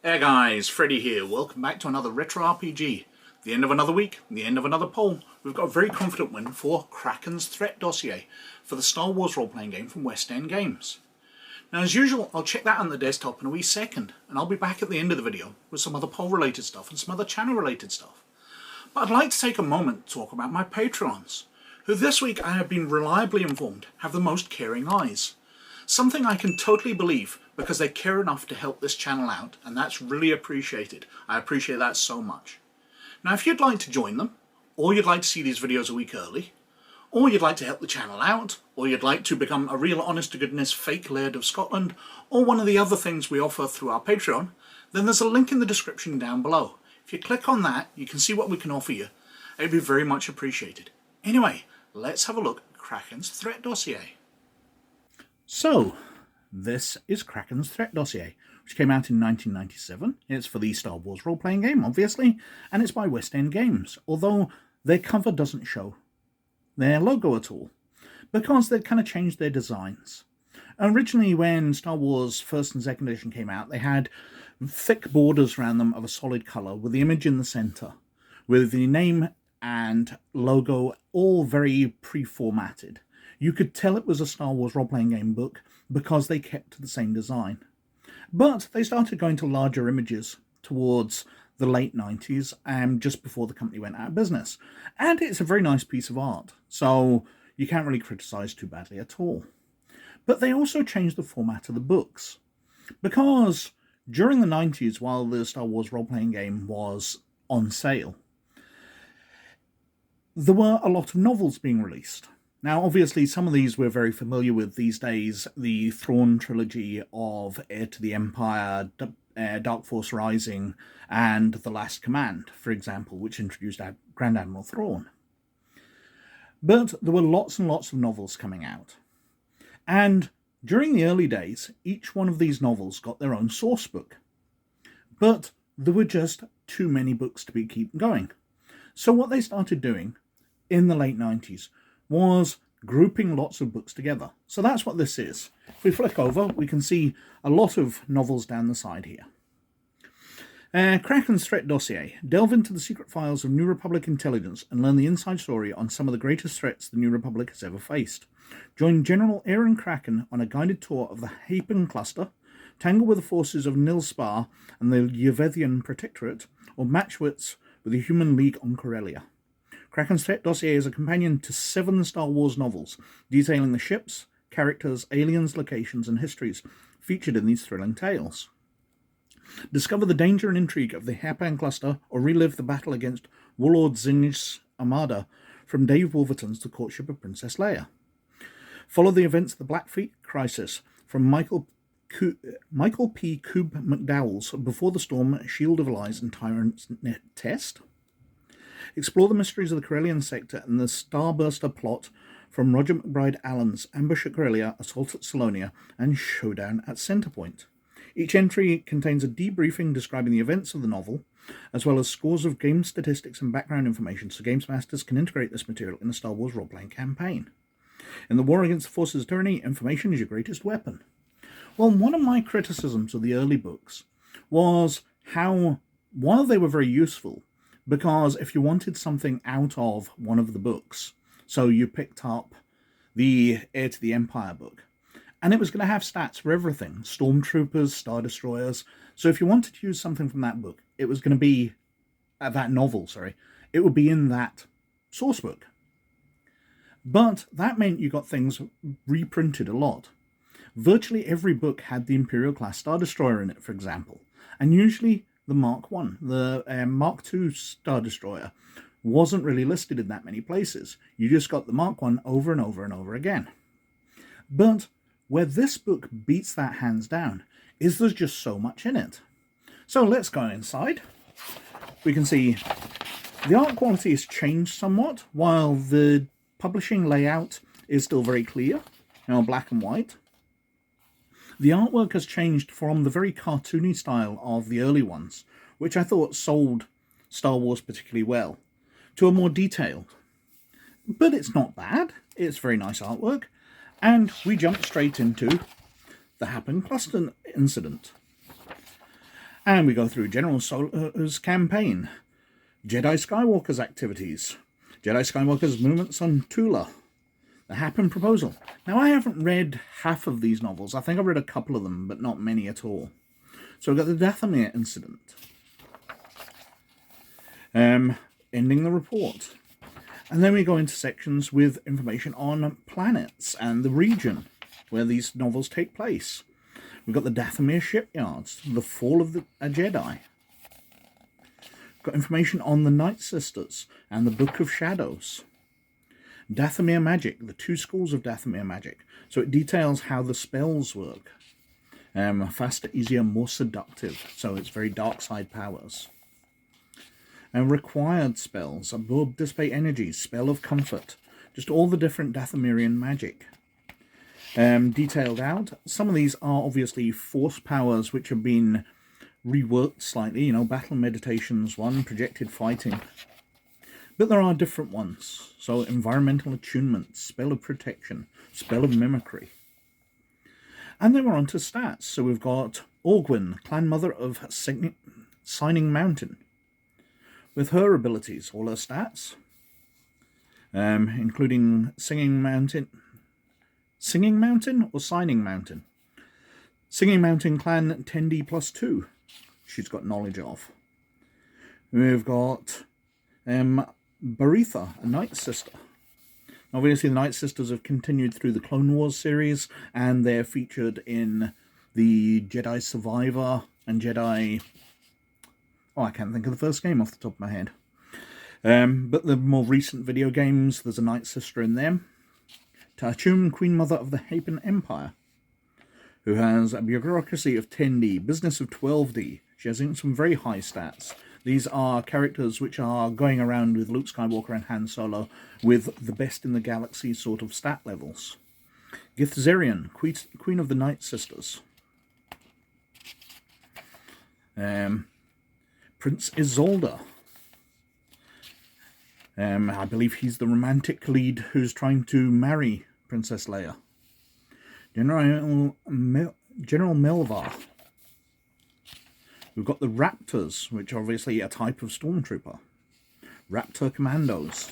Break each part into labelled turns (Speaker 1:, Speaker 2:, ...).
Speaker 1: Hey guys, Freddy here. Welcome back to another Retro RPG. The end of another week, the end of another poll. We've got a very confident win for Crackens Threat Dossier for the Star Wars role-playing game from West End Games. Now as usual, I'll check that on the desktop in a wee second, and I'll be back at the end of the video with some other poll-related stuff and some other channel-related stuff. But I'd like to take a moment to talk about my Patreons, who this week I have been reliably informed have the most caring eyes. Something I can totally believe because they care enough to help this channel out, and that's really appreciated. I appreciate that so much. Now if you'd like to join them, or you'd like to see these videos a week early, or you'd like to help the channel out, or you'd like to become a real honest-to-goodness fake Laird of Scotland, or one of the other things we offer through our Patreon, then there's a link in the description down below. If you click on that, you can see what we can offer you. It'd be very much appreciated. Anyway, let's have a look at Crackens Threat Dossier. So, this is Crackens Threat Dossier, which came out in 1997. It's for the Star Wars role-playing game, obviously, and it's by West End Games, although their cover doesn't show their logo at all, because they'd kind of changed their designs. Originally, when Star Wars 1st and 2nd edition came out, they had thick borders around them of a solid colour, with the image in the centre, with the name and logo all very pre-formatted. You could tell it was a Star Wars role-playing game book because they kept to the same design. But they started going to larger images towards the late 90s, just before the company went out of business. And it's a very nice piece of art, so you can't really criticise too badly at all. But they also changed the format of the books, because during the 90s, while the Star Wars role-playing game was on sale, there were a lot of novels being released. Now, obviously, some of these we're very familiar with these days. The Thrawn trilogy of Heir to the Empire, Dark Force Rising, and The Last Command, for example, which introduced Grand Admiral Thrawn. But there were lots and lots of novels coming out. And during the early days, each one of these novels got their own source book. But there were just too many books to keep going. So what they started doing in the late 90s was grouping lots of books together. So that's what this is. If we flick over, we can see a lot of novels down the side here. Crackens Threat Dossier. Delve into the secret files of New Republic intelligence and learn the inside story on some of the greatest threats the New Republic has ever faced. Join General Airen Cracken on a guided tour of the Hapen Cluster, tangle with the forces of Nil Spar and the Yvethian Protectorate, or match wits with the Human League on Corellia. Crackens Threat Dossier is a companion to 7 Star Wars novels, detailing the ships, characters, aliens, locations, and histories featured in these thrilling tales. Discover the danger and intrigue of the Hapan Cluster, or relive the battle against Warlord Zinnich's Armada from Dave Wolverton's The Courtship of Princess Leia. Follow the events of the Blackfleet Crisis from Michael P. Coob McDowell's Before the Storm, Shield of Lies, and Tyrant's Test. Explore the mysteries of the Corellian sector and the Starburster plot from Roger McBride Allen's Ambush at Corellia, Assault at Selonia, and Showdown at Centerpoint. Each entry contains a debriefing describing the events of the novel, as well as scores of game statistics and background information, so games masters can integrate this material in the Star Wars role-playing campaign. In the war against the forces of tyranny, information is your greatest weapon. Well, one of my criticisms of the early books was how, while they were very useful, because if you wanted something out of one of the books, so you picked up the Heir to the Empire book, and it was going to have stats for everything, stormtroopers, star destroyers, so if you wanted to use something from that book, it was going to be, that novel, it would be in that source book. But that meant you got things reprinted a lot. Virtually every book had the Imperial-class Star Destroyer in it, for example, and usually the Mark I. The Mark II Star Destroyer wasn't really listed in that many places. You just got the Mark I over and over and over again. But where this book beats that hands down is there's just so much in it. So let's go inside. We can see the art quality has changed somewhat, while the publishing layout is still very clear, black and white. The artwork has changed from the very cartoony style of the early ones, which I thought sold Star Wars particularly well, to a more detailed. But it's not bad, it's very nice artwork, and we jump straight into the Happen Cluster incident. And we go through General Solo's campaign, Jedi Skywalker's activities, Jedi Skywalker's movements on Tula, the Happen Proposal. Now, I haven't read half of these novels. I think I've read a couple of them, but not many at all. So we've got the Dathomir incident. Ending the report. And then we go into sections with information on planets and the region where these novels take place. We've got the Dathomir shipyards, the fall of a Jedi. We've got information on the Night Sisters and the Book of Shadows. Dathomir magic, the 2 schools of Dathomir magic. So it details how the spells work. Faster, easier, more seductive. So it's very dark side powers. And required spells, absorb, dissipate energy, spell of comfort. Just all the different Dathomirian magic. Detailed out. Some of these are obviously force powers which have been reworked slightly. You know, battle meditations, one, projected fighting. But there are different ones. So environmental attunement, spell of protection, spell of mimicry. And then we're on to stats. So we've got Orgwyn, clan mother of Signing Mountain. With her abilities, all her stats, including Singing Mountain or Signing Mountain? Singing Mountain clan 10D plus 2, she's got knowledge of. We've got Baritha, a Night Sister. Obviously, the Night Sisters have continued through the Clone Wars series, and they're featured in the Jedi Survivor and Jedi... Oh, I can't think of the first game off the top of my head. But the more recent video games, there's a Night Sister in them. Tarchum, Queen Mother of the Hapen Empire, who has a bureaucracy of 10D, business of 12D. She has some very high stats. These are characters which are going around with Luke Skywalker and Han Solo with the best in the galaxy sort of stat levels. Githzerian, Queen of the Night Sisters. Prince Isolde. I believe he's the romantic lead who's trying to marry Princess Leia. General Melvar. We've got the Raptors, which are obviously a type of stormtrooper. Raptor Commandos.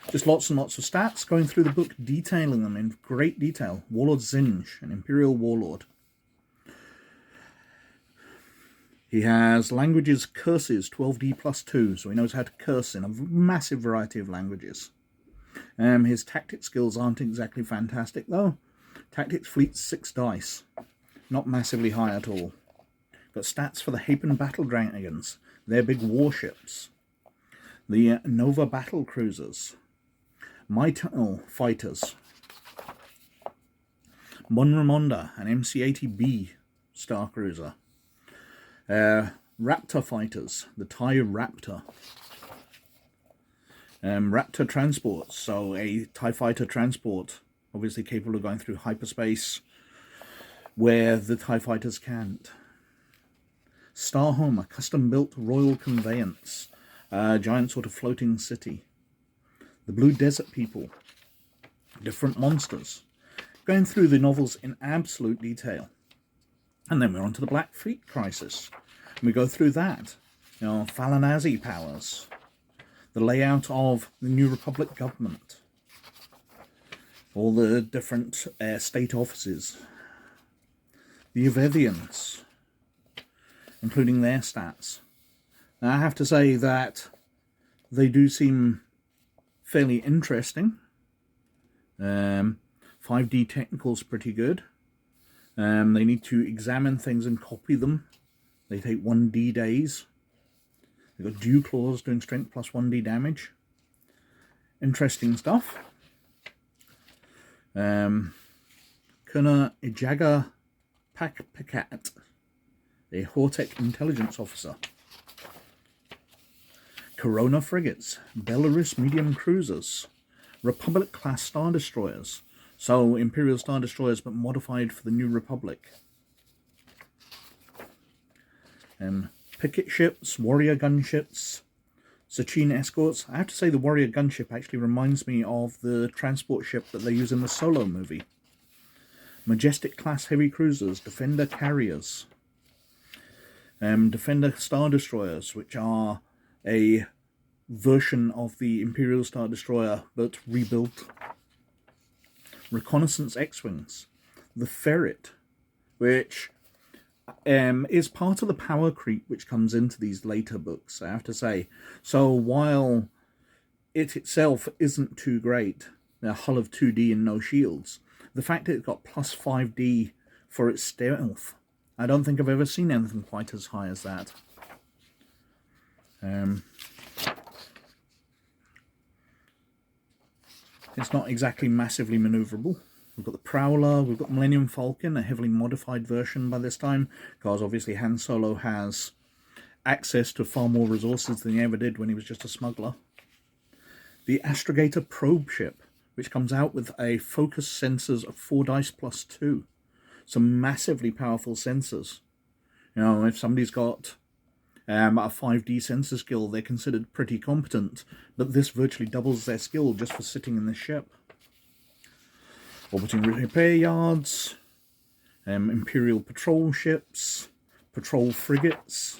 Speaker 1: Just lots and lots of stats, going through the book, detailing them in great detail. Warlord Zinj, an Imperial Warlord. He has languages, curses, 12D plus 2, so he knows how to curse in a massive variety of languages. His tactics skills aren't exactly fantastic, though. Tactics fleet 6 dice. Not massively high at all. Got stats for the Hapen Battle Dragons, their big warships. The Nova Battle Cruisers. Mytile Fighters. Mon Ramonda, an MC-80B Star Cruiser. Raptor Fighters, the TIE Raptor. Raptor Transports, so a TIE Fighter transport, obviously capable of going through hyperspace where the TIE Fighters can't. Starhome, a custom-built royal conveyance, a giant sort of floating city. The Blue Desert People, different monsters. Going through the novels in absolute detail. And then we're on to the Black Fleet Crisis. And we go through that. You know, Falanazi powers. The layout of the New Republic government. All the different state offices. The Yvethians, including their stats. Now, I have to say that they do seem fairly interesting. 5D technical's pretty good. They need to examine things and copy them. They take 1D days. They've got Dew Claws doing strength plus 1D damage. Interesting stuff. Kuna Ijaga Pakpakat, a Hortec intelligence officer. Corona frigates, Belarus medium cruisers, Republic-class star destroyers. So, Imperial Star Destroyers, but modified for the New Republic. Picket ships, warrior gunships, Sachin escorts. I have to say the warrior gunship actually reminds me of the transport ship that they use in the Solo movie. Majestic-class heavy cruisers, Defender carriers. Defender Star Destroyers, which are a version of the Imperial Star Destroyer, but rebuilt. Reconnaissance X-Wings. The Ferret, which is part of the power creep which comes into these later books, I have to say. So while it itself isn't too great, a hull of 2D and no shields, the fact that it got plus 5D for its stealth, I don't think I've ever seen anything quite as high as that. It's not exactly massively maneuverable. We've got the Prowler, we've got Millennium Falcon, a heavily modified version by this time, because obviously Han Solo has access to far more resources than he ever did when he was just a smuggler. The Astrogator probe ship, which comes out with a focus sensors of 4 dice plus 2. Some massively powerful sensors. You know, if somebody's got a 5D sensor skill, they're considered pretty competent, but this virtually doubles their skill just for sitting in this ship. Orbiting repair yards, Imperial patrol ships, patrol frigates,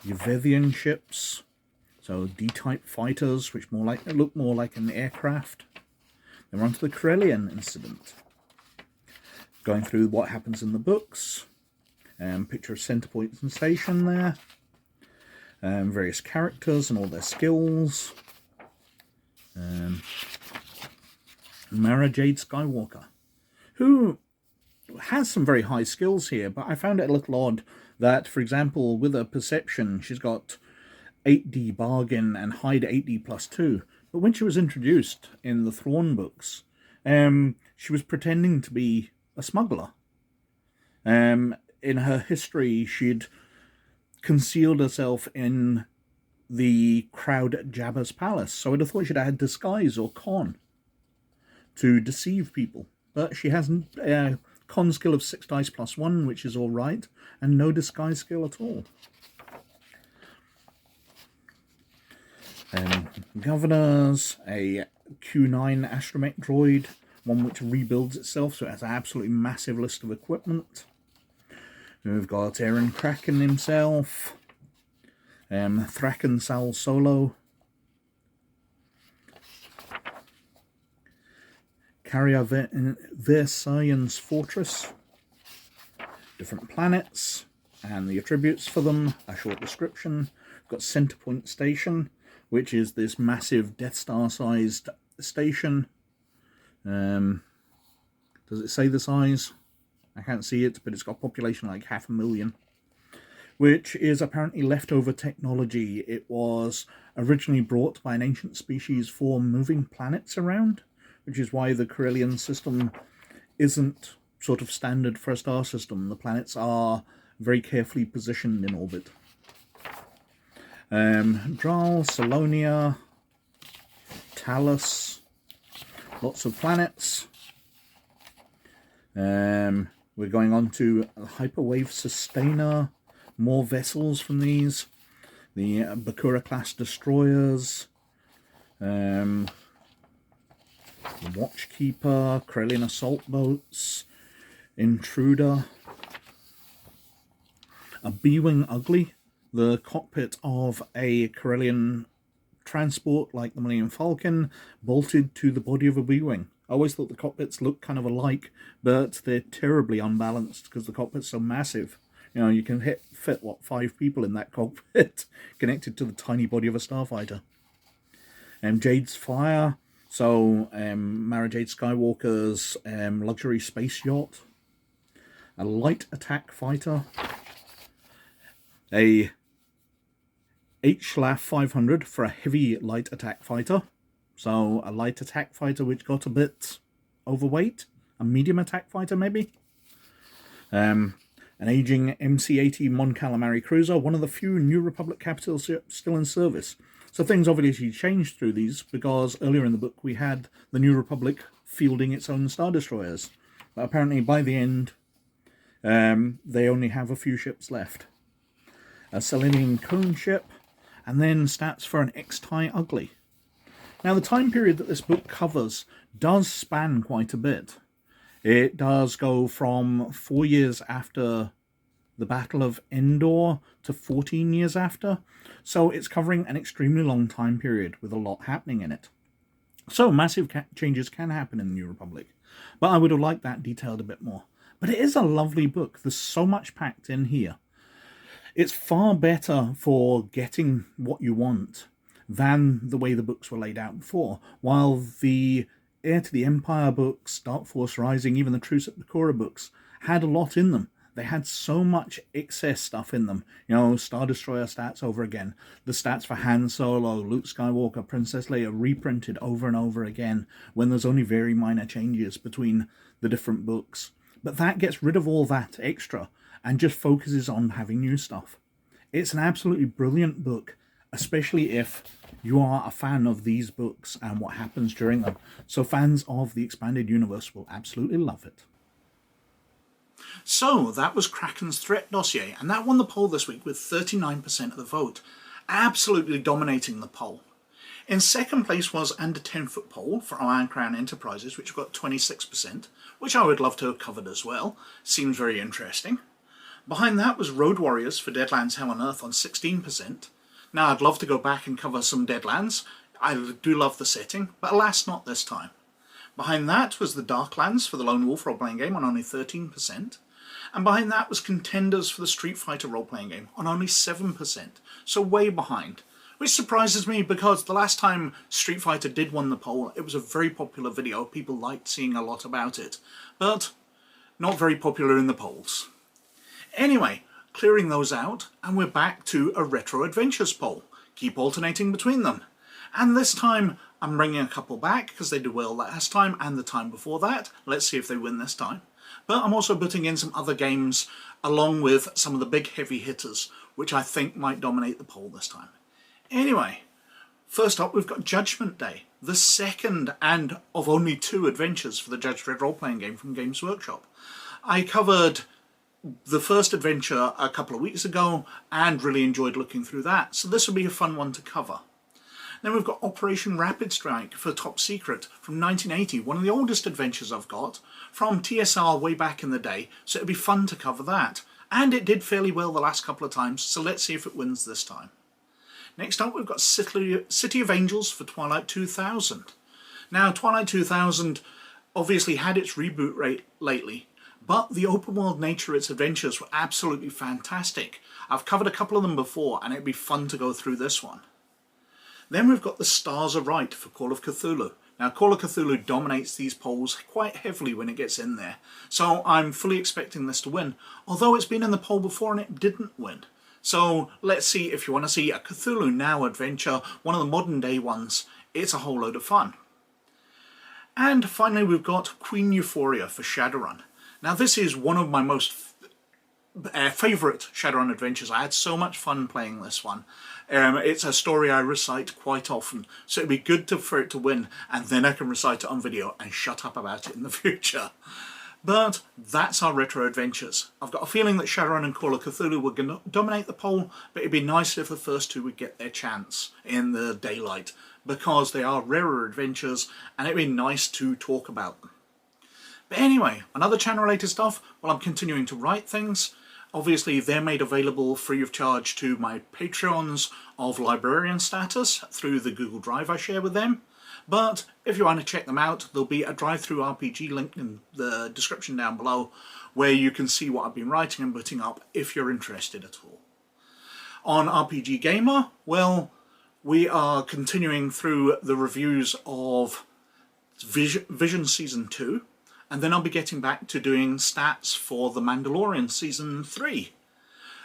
Speaker 1: Yvethian ships, so D-type fighters, which look more like an aircraft. Then we're on to the Corellian incident. Going through what happens in the books, picture of Centerpoint and Station there, various characters and all their skills. Mara Jade Skywalker, who has some very high skills here, but I found it a little odd that, for example, with her perception, she's got 8D bargain and hide 8D plus 2, but when she was introduced in the Thrawn books, she was pretending to be a smuggler. In her history, she'd concealed herself in the crowd at Jabba's palace, so I'd have thought she'd had disguise or con to deceive people, but she has a con skill of 6 dice plus 1, which is all right, and no disguise skill at all. Governors, a Q9 astromech droid, one which rebuilds itself, so it has an absolutely massive list of equipment. We've got Airen Cracken himself, Thraken Sal Solo, Carrier Versailles Fortress, different planets, and the attributes for them, a short description. We've got Centerpoint Station, which is this massive Death Star-sized station. Does it say the size? I can't see it, but it's got a population like 500,000, which is apparently leftover technology. It was originally brought by an ancient species for moving planets around, which is why the Corellian system isn't sort of standard for a star system. The planets are very carefully positioned in orbit. Dral, Selonia, Talus, lots of planets. We're going on to Hyperwave Sustainer, more vessels from these. The Bakura class destroyers, the Watchkeeper, Corellian assault boats, Intruder, a B-Wing Ugly, the cockpit of a Corellian transport like the Millennium Falcon, bolted to the body of a B-Wing. I always thought the cockpits looked kind of alike, but they're terribly unbalanced because the cockpit's so massive. You know, you can fit, 5 people in that cockpit connected to the tiny body of a starfighter. Jade's Fire, so Mara Jade Skywalker's luxury space yacht. A light attack fighter. A HLAF 500 for a heavy light attack fighter. So a light attack fighter which got a bit overweight. A medium attack fighter maybe. An aging MC-80 Mon Calamari cruiser. One of the few New Republic capital ships still in service. So things obviously changed through these because earlier in the book we had the New Republic fielding its own Star Destroyers. But apparently by the end they only have a few ships left. A Selenian cone ship, and then stats for an X-TIE Ugly. Now the time period that this book covers does span quite a bit. It does go from 4 years after the Battle of Endor to 14 years after, so it's covering an extremely long time period with a lot happening in it. So massive changes can happen in the New Republic, but I would have liked that detailed a bit more. But it is a lovely book. There's so much packed in here. It's far better for getting what you want than the way the books were laid out before. While the Heir to the Empire books, Dark Force Rising, even the Truce at Bakura books had a lot in them. They had so much excess stuff in them. You know, Star Destroyer stats over again. The stats for Han Solo, Luke Skywalker, Princess Leia reprinted over and over again when there's only very minor changes between the different books. But that gets rid of all that extra and just focuses on having new stuff. It's an absolutely brilliant book, especially if you are a fan of these books and what happens during them. So fans of the expanded universe will absolutely love it. So that was Cracken's Threat Dossier, and that won the poll this week with 39% of the vote, absolutely dominating the poll. In second place was Under 10 Foot Pole for Iron Crown Enterprises, which got 26%, which I would love to have covered as well. Seems very interesting. Behind that was Road Warriors for Deadlands Hell on Earth on 16%. Now I'd love to go back and cover some Deadlands. I do love the setting, but alas not this time. Behind that was the Darklands for the Lone Wolf role-playing game on only 13%. And behind that was Contenders for the Street Fighter role-playing game on only 7%. So way behind. Which surprises me because the last time Street Fighter did win the poll, it was a very popular video. People liked seeing a lot about it. But not very popular in the polls. Anyway, clearing those out, and we're back to a Retro Adventures poll. Keep alternating between them. And this time, I'm bringing a couple back because they did well last time and the time before that. Let's see if they win this time. But I'm also putting in some other games along with some of the big heavy hitters, which I think might dominate the poll this time. Anyway, first up we've got Judgment Day, the second and of only 2 adventures for the Judge Dredd role-playing game from Games Workshop. I covered the first adventure a couple of weeks ago and really enjoyed looking through that, so this will be a fun one to cover. Then we've got Operation Rapid Strike for Top Secret from 1980, one of the oldest adventures I've got, from TSR way back in the day, so it'll be fun to cover that. And it did fairly well the last couple of times, so let's see if it wins this time. Next up we've got City of Angels for Twilight 2000. Now Twilight 2000 obviously had its reboot rate lately, but the open world nature of its adventures were absolutely fantastic. I've covered a couple of them before and it'd be fun to go through this one. Then we've got The Stars Are Right for Call of Cthulhu. Now Call of Cthulhu dominates these polls quite heavily when it gets in there, so I'm fully expecting this to win, although it's been in the poll before and it didn't win. So let's see if you want to see a Cthulhu Now adventure, one of the modern day ones. It's a whole load of fun. And finally we've got Queen Euphoria for Shadowrun. Now this is one of my most favourite Shadowrun adventures. I had so much fun playing this one. It's a story I recite quite often, so it'd be good for it to win, and then I can recite it on video and shut up about it in the future. But that's our retro adventures. I've got a feeling that Shadowrun and Call of Cthulhu were going to dominate the poll, but it'd be nice if the first two would get their chance in the daylight, because they are rarer adventures, and it'd be nice to talk about them. But anyway, on other channel-related stuff, well, I'm continuing to write things. Obviously, they're made available free of charge to my Patreons of librarian status through the Google Drive I share with them. But if you want to check them out, there'll be a DrivethruRPG link in the description down below where you can see what I've been writing and putting up if you're interested at all. On RPG Gamer, well, we are continuing through the reviews of Vision Season 2. And then I'll be getting back to doing stats for The Mandalorian Season 3.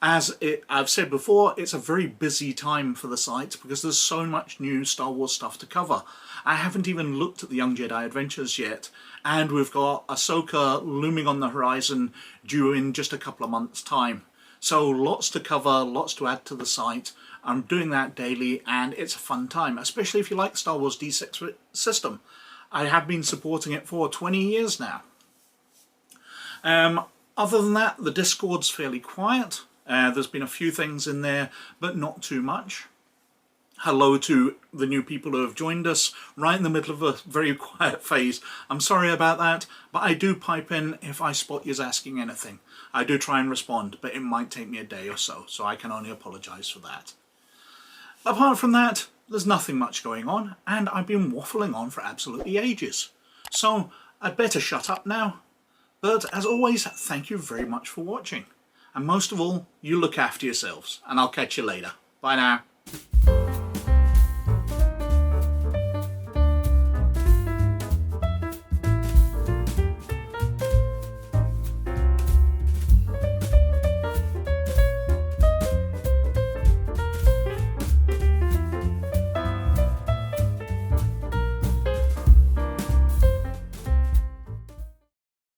Speaker 1: As I've said before, it's a very busy time for the site because there's so much new Star Wars stuff to cover. I haven't even looked at the Young Jedi Adventures yet, and we've got Ahsoka looming on the horizon due in just a couple of months' time. So lots to cover, lots to add to the site. I'm doing that daily, and it's a fun time, especially if you like Star Wars D6 system. I have been supporting it for 20 years now. Other than that, the Discord's fairly quiet. There's been a few things in there, but not too much. hello to the new people who have joined us right in the middle of a very quiet phase. I'm sorry about that, but I do pipe in if I spot you asking anything. I do try and respond, but it might take me a day or so I can only apologise for that. Apart from that, there's nothing much going on, and I've been waffling on for absolutely ages. So I'd better shut up now. But as always, thank you very much for watching. And most of all, you look after yourselves, and I'll catch you later. Bye now.